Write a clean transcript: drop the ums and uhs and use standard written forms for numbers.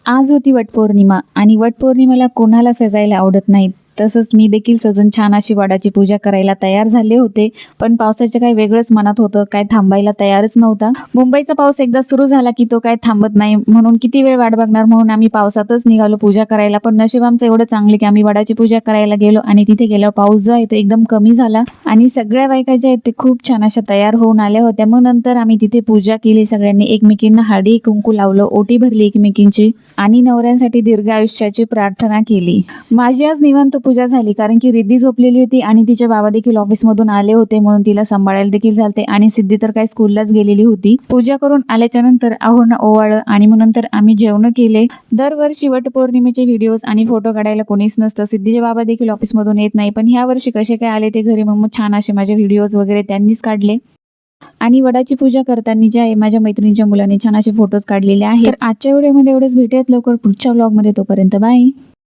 आज होती वटपौर्णिमा आणि वटपौर्णिमेला कोणाला सजायला आवडत नाही. तसंच मी देखील सजून छान अशी वडाची पूजा करायला तयार झाले होते. पण पावसाचं काही वेगळंच मनात होतं, काय थांबायला तयारच नव्हता. मुंबईचा पाऊस एकदा सुरू झाला की तो काय थांबत नाही, म्हणून किती वेळ वाट बघणार म्हणून आम्ही पावसातच निघालो पूजा करायला. पण नशीब आमचं एवढं चांगलं की आम्ही वडाची पूजा करायला गेलो आणि तिथे गेल्यावर पाऊस जो आहे तो एकदम कमी झाला आणि सगळ्या बायका ज्या आहेत ते खूप छान अशा तयार होऊन आल्या होत्या. मग नंतर आम्ही तिथे पूजा केली, सगळ्यांनी एकमेकींना हळदी कुंकू लावलं, ओटी भरली एकमेकींची आणि नवऱ्यांसाठी दीर्घ आयुष्याची प्रार्थना केली. माझी आज निवांत पूजा झाली कारण की रिद्धी झोपलेली होती आणि तिचे बाबा देखील ऑफिसमधून आले होते, म्हणून तिला सांभाळायला देखील झालते आणि सिद्धी तर काय स्कूललाच गेलेली होती. पूजा करून आल्याच्या नंतर आहोंना ओवाळलं आणि मग नंतर आम्ही जेवण केले. दरवर्षी वटपौर्णिमेचे व्हिडिओज आणि फोटो काढायला कोणीच नसतं. सिद्धीचे बाबा देखील ऑफिसमधून येत नाही, पण ह्या वर्षी कसे काय आले ते घरी, मग छान असे माझे व्हिडिओज वगैरे त्यांनीच काढले. आणि वडाची पूजा करताना जे आहे माझ्या मैत्रिणीच्या मुलाने छान असे फोटोज काढलेले आहेत. तर आजच्या व्हिडिओमध्ये एवढेच, भेटूयात लवकर पुढच्या व्लॉगमध्ये. तोपर्यंत बाय.